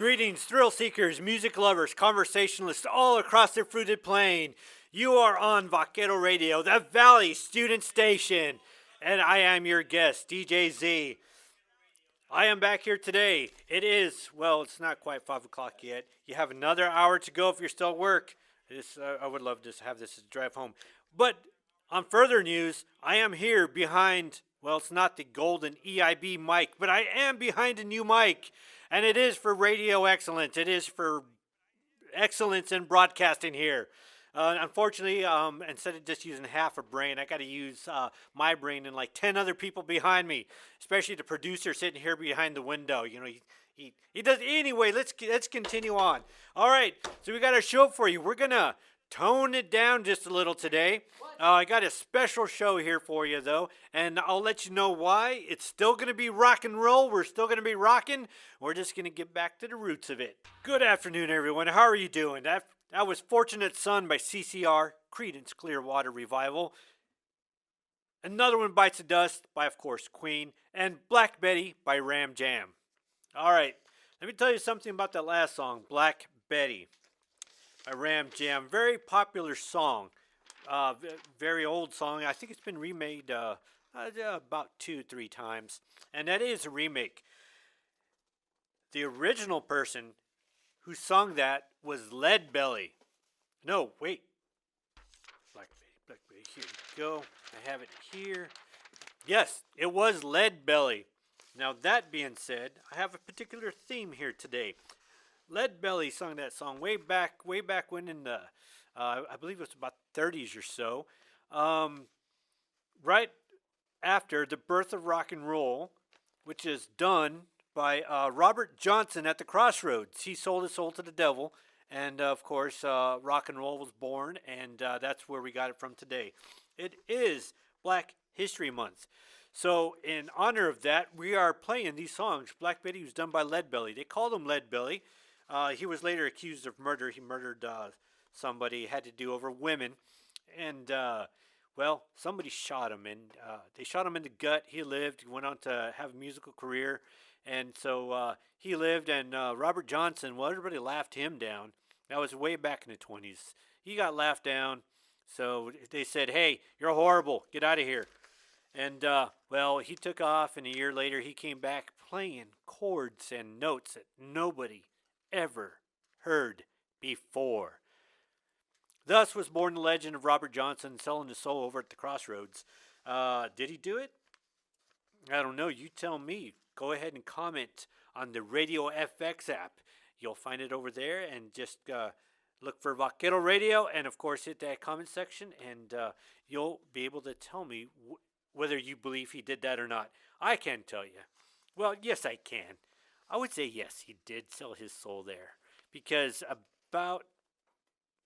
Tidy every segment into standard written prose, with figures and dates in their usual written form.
Greetings, thrill seekers, music lovers, conversationalists all across the fruited plain. You are on Vaquero Radio, the Valley Student Station, and I am your guest, DJ Z. I am back here today. It's not quite 5 o'clock yet. You have another hour to go if you're still at work. I would love to have this as a drive home. But on further news, I am here behind, it's not the golden EIB mic, but I am behind a new mic. And it is for radio excellence. It is for excellence in broadcasting here. Unfortunately, instead of just using half a brain, I got to use my brain and like 10 other people behind me, especially the producer sitting here behind the window. You know, he does. Anyway, let's continue on. All right, so we got a show for you. We're going to tone it down just a little today. I got a special show here for you, though, and I'll let you know why. It's still going to be rock and roll. We're still going to be rocking. We're just going to get back to the roots of it. Good afternoon, everyone. How are you doing? That was Fortunate Son by CCR, Creedence Clearwater Revival. Another one, Bites the Dust by, of course, Queen, and Black Betty by Ram Jam. All right, let me tell you something about that last song, Black Betty by Ram Jam. Very popular song. Very old song. I think it's been remade about 2-3 times. And that is a remake. The original person who sung that was Lead Belly. No, wait. Black Betty, here we go. I have it here. Yes, it was Lead Belly. Now that being said, I have a particular theme here today. Lead Belly sung that song way back when in the, I believe it was about 30s or so, right after the birth of rock and roll, which is done by Robert Johnson at the Crossroads. He sold his soul to the devil, and of course, rock and roll was born, and that's where we got it from today. It is Black History Month. So in honor of that, we are playing these songs. Black Betty was done by Lead Belly. They called him Lead Belly. He was later accused of murder. He murdered somebody, had to do over women. And, somebody shot him. And they shot him in the gut. He lived. He went on to have a musical career. And so he lived. And Robert Johnson, everybody laughed him down. That was way back in the 20s. He got laughed down. So they said, hey, you're horrible. Get out of here. And, he took off. And a year later, he came back playing chords and notes that nobody ever heard before. Thus was born the legend of Robert Johnson selling his soul over at the Crossroads. Did he do it? I don't know. You tell me. Go ahead and comment on the Radio FX app. You'll find it over there, and just look for Vaquero Radio, and of course hit that comment section, and you'll be able to tell me whether you believe he did that or not. I can't tell you. Well, yes, I can. I would say yes, he did sell his soul there, because about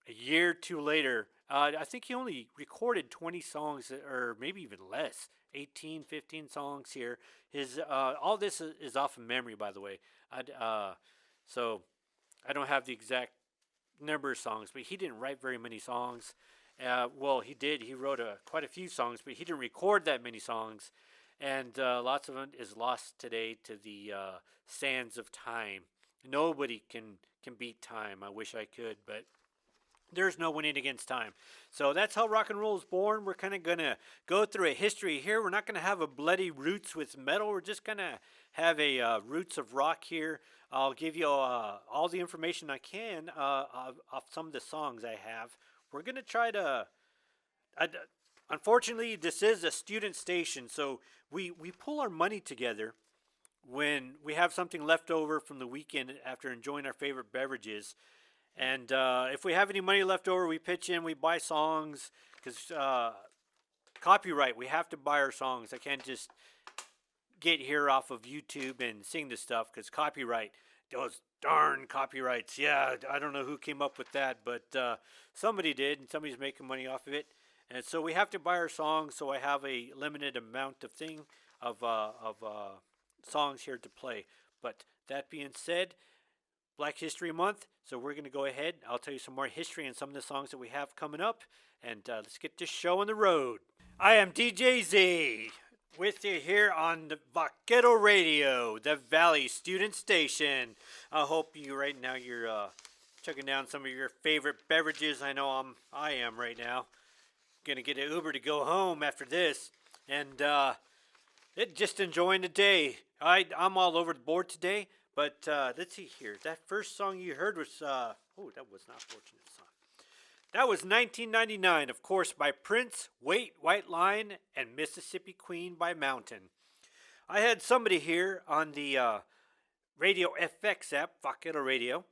a year or two later, I think he only recorded 20 songs, or maybe even less, 18, 15 songs here. His all this is off of memory, by the way. So I don't have the exact number of songs, but he didn't write very many songs. He did. He wrote quite a few songs, but he didn't record that many songs. And lots of it is lost today to the sands of time. Nobody can beat time. I wish I could, but there's no winning against time. So that's how rock and roll is born. We're kind of going to go through a history here. We're not going to have a bloody roots with metal. We're just going to have a roots of rock here. I'll give you all the information I can of some of the songs I have. We're going to try to... Unfortunately, this is a student station, so we pull our money together when we have something left over from the weekend after enjoying our favorite beverages. And if we have any money left over, we pitch in, we buy songs, because copyright, we have to buy our songs. I can't just get here off of YouTube and sing this stuff, because copyright, those darn copyrights. Yeah, I don't know who came up with that, but somebody did, and somebody's making money off of it. And so we have to buy our songs, so I have a limited amount of songs here to play. But that being said, Black History Month, so we're going to go ahead. I'll tell you some more history and some of the songs that we have coming up, and let's get this show on the road. I am DJ Z. with you here on the Vaquero Radio, the Valley Student Station. I hope you right now you're chugging down some of your favorite beverages. I know I am right now. Gonna get an Uber to go home after this, and just enjoying the day. I'm all over the board today, but let's see here. That first song you heard was that was not Fortunate Son. That was 1999, of course, by Prince, Wait, White Line, and Mississippi Queen by Mountain. I had somebody here on the Radio FX app, Vaquero Radio.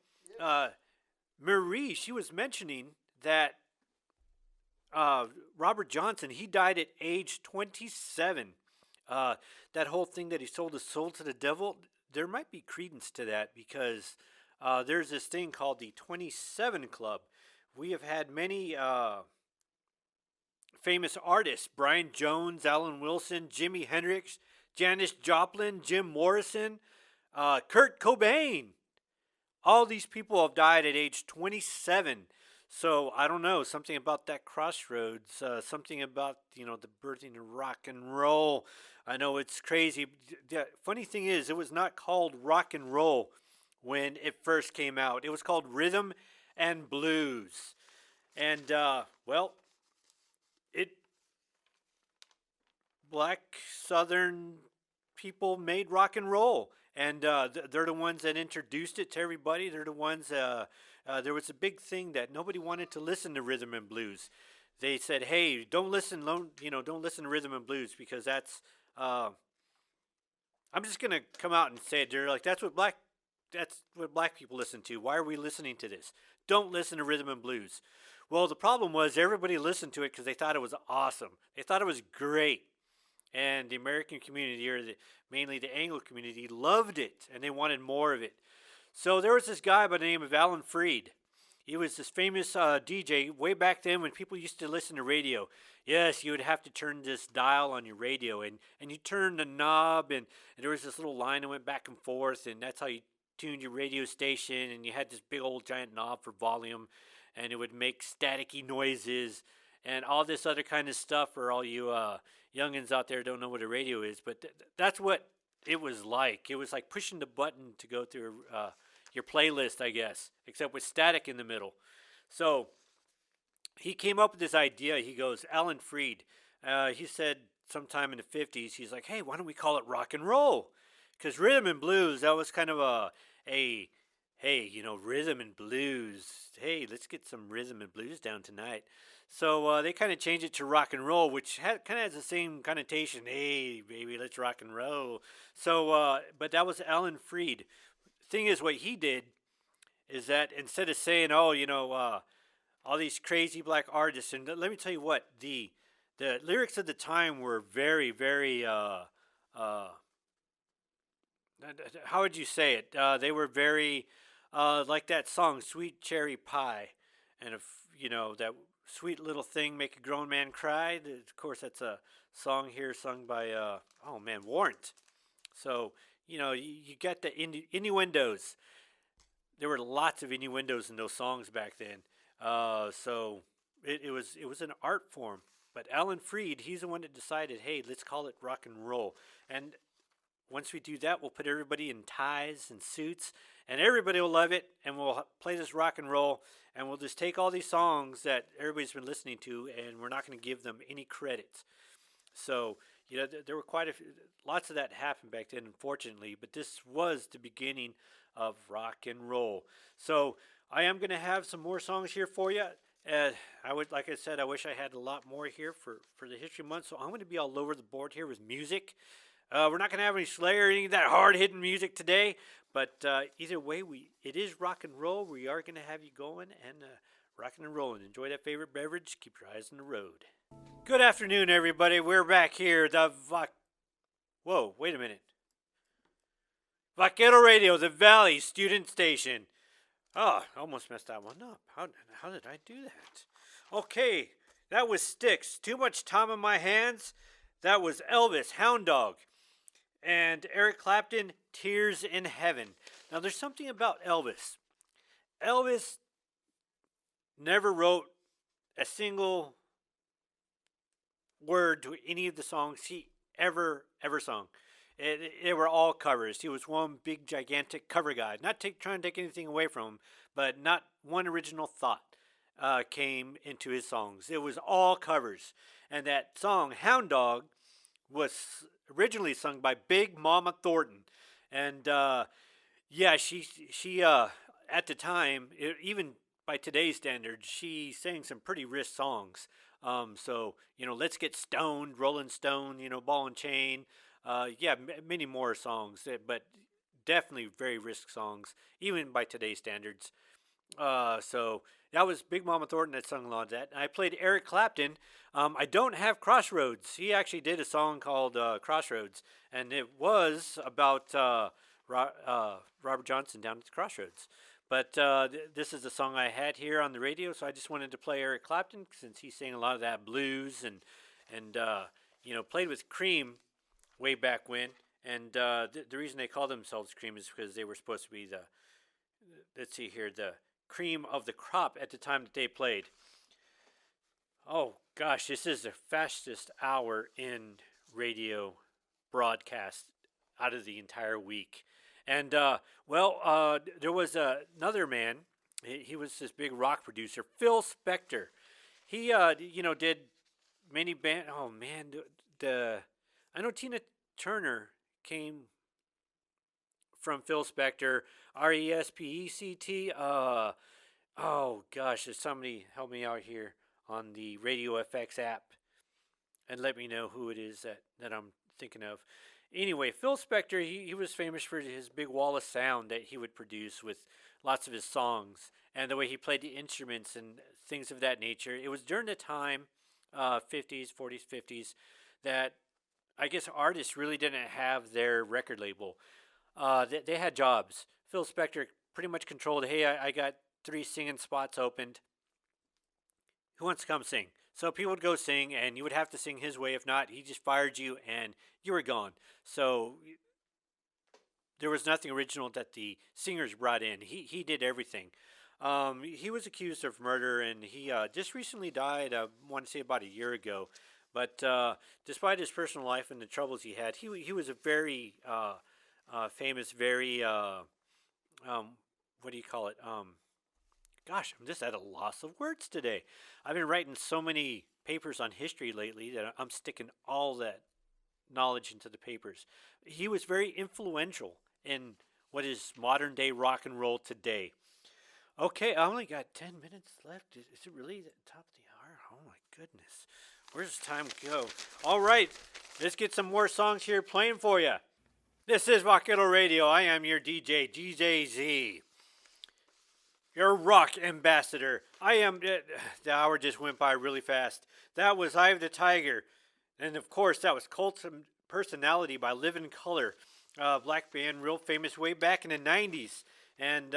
Marie, she was mentioning that Robert Johnson, he died at age 27. That whole thing that he sold his soul to the devil, there might be credence to that because there's this thing called the 27 Club. We have had many famous artists: Brian Jones, Alan Wilson, Jimi Hendrix, Janis Joplin, Jim Morrison, Kurt Cobain. All these people have died at age 27. So I don't know, something about that crossroads, something about the birthing of rock and roll. I know it's crazy. The funny thing is, it was not called rock and roll when it first came out. It was called rhythm and blues, and it black Southern people made rock and roll, and they're the ones that introduced it to everybody. They're the ones. There was a big thing that nobody wanted to listen to rhythm and blues. They said, "Hey, don't listen to rhythm and blues because that's." I'm just gonna come out and say it. They're like, that's what black people listen to. Why are we listening to this? Don't listen to rhythm and blues. Well, the problem was everybody listened to it because they thought it was awesome. They thought it was great. And the American community, or mainly the Anglo community, loved it, and they wanted more of it. So there was this guy by the name of Alan Freed. He was this famous DJ way back then when people used to listen to radio. Yes, you would have to turn this dial on your radio, and you turn the knob, and there was this little line that went back and forth, and that's how you tuned your radio station, and you had this big old giant knob for volume, and it would make staticky noises and all this other kind of stuff for all you youngins out there don't know what a radio is. But that's what it was like. It was like pushing the button to go through your playlist, I guess, except with static in the middle. So he came up with this idea. He goes, Alan Freed, he said sometime in the 50s, he's like, hey, why don't we call it rock and roll? Because rhythm and blues, that was kind of hey, rhythm and blues. Hey, let's get some rhythm and blues down tonight. So they kind of changed it to rock and roll, which kind of has the same connotation. Hey, baby, let's rock and roll. So, but that was Alan Freed. Thing is, what he did is that instead of saying, all these crazy black artists, and let me tell you what, the lyrics of the time were very, very, how would you say it? They were very, like that song, Sweet Cherry Pie. And if, that sweet little thing make a grown man cry. Of course, that's a song here sung by, Warrant. So, you get the innuendos. There were lots of innuendos in those songs back then. So it was an art form. But Alan Freed, he's the one that decided, hey, let's call it rock and roll. And once we do that, we'll put everybody in ties and suits, and everybody will love it, and we'll play this rock and roll, and we'll just take all these songs that everybody's been listening to, and we're not going to give them any credit. So, there were lots of that happened back then, unfortunately, but this was the beginning of rock and roll. So, I am going to have some more songs here for you. Like I said, I wish I had a lot more here for the History Month, so I'm going to be all over the board here with music. We're not going to have any Slayer or any of that hard-hitting music today, but either way, it is rock and roll. We are going to have you going and rocking and rolling. Enjoy that favorite beverage. Keep your eyes on the road. Good afternoon, everybody. We're back here. Whoa, wait a minute. Vaquero Radio, the Valley Student Station. Oh, I almost messed that one up. How did I do that? Okay, that was Styx. Too Much Time on My Hands. That was Elvis, Hound Dog. And Eric Clapton, Tears in Heaven. Now, there's something about Elvis. Elvis never wrote a single word to any of the songs he ever sung. They were all covers. He was one big gigantic cover guy. Not trying to take anything away from him, but not one original thought came into his songs. It was all covers. And that song Hound Dog was originally sung by Big Mama Thornton, and yeah, she at the time, even by today's standards, she sang some pretty rich songs. So Let's Get Stoned, Rolling Stone, Ball and Chain, yeah, many more songs, but definitely very rich songs, even by today's standards. So that was Big Mama Thornton that sung a lot of that. I played Eric Clapton. I don't have Crossroads. He actually did a song called Crossroads, and it was about Robert Johnson down at the Crossroads. But this is the song I had here on the radio, so I just wanted to play Eric Clapton since he sang a lot of that blues and played with Cream way back when. And the reason they called themselves Cream is because they were supposed to be the cream of the crop at the time that they played. Oh gosh, this is the fastest hour in radio broadcast out of the entire week. And there was another man. He was this big rock producer, Phil Spector. He did many band. Oh man, I know Tina Turner came from Phil Spector. RESPECT. Oh gosh, does somebody help me out here on the Radio FX app and let me know who it is that I'm thinking of. Anyway, Phil Spector, he was famous for his big wall of sound that he would produce with lots of his songs and the way he played the instruments and things of that nature. It was during the time, 50s, 40s, 50s, that I guess artists really didn't have their record label. They had jobs. Phil Spector pretty much controlled, hey, I got 3 singing spots opened. Who wants to come sing? So people would go sing, and you would have to sing his way. If not, he just fired you, and you were gone. So there was nothing original that the singers brought in. He did everything. He was accused of murder, and he just recently died, I want to say about a year ago. But despite his personal life and the troubles he had, he was a very famous, very, what do you call it? Gosh, I'm just at a loss of words today. I've been writing so many papers on history lately that I'm sticking all that knowledge into the papers. He was very influential in what is modern day rock and roll today. Okay, I only got 10 minutes left. Is it really the top of the hour? Oh my goodness. Where's time go? All right, let's get some more songs here playing for you. This is Vaquero Radio. I am your DJ, DJZ. Your rock ambassador. I am. The hour just went by really fast. That was Eye of the Tiger. And of course, that was Cult Personality by Living Color. Black band, real famous way back in the 90s. And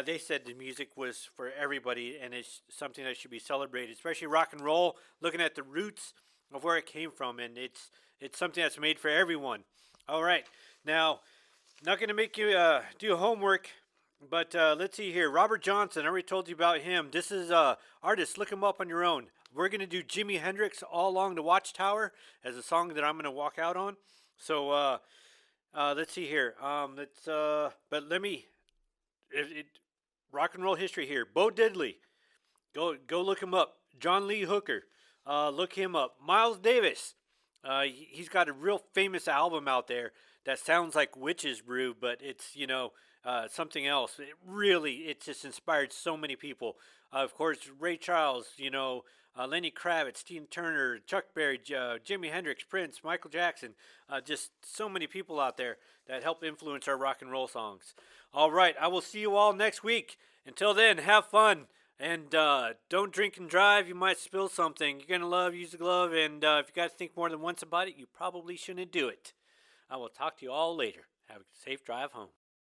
they said the music was for everybody and it's something that should be celebrated, especially rock and roll, looking at the roots of where it came from. And it's something that's made for everyone. All right. Now, not going to make you do homework. But let's see here. Robert Johnson, I already told you about him. This is artist. Look him up on your own. We're going to do Jimi Hendrix All Along the Watchtower as a song that I'm going to walk out on. So let's see here. But let me, rock and roll history here. Bo Diddley. Go look him up. John Lee Hooker. Look him up. Miles Davis. He's got a real famous album out there that sounds like Witch's Brew, but it's, something else. It just inspired so many people. Of course, Ray Charles, Lenny Kravitz, Tina Turner, Chuck Berry, Jimi Hendrix, Prince, Michael Jackson. Just so many people out there that help influence our rock and roll songs. All right, I will see you all next week. Until then, have fun. And don't drink and drive. You might spill something. You're going to use a glove. And if you got to think more than once about it, you probably shouldn't do it. I will talk to you all later. Have a safe drive home.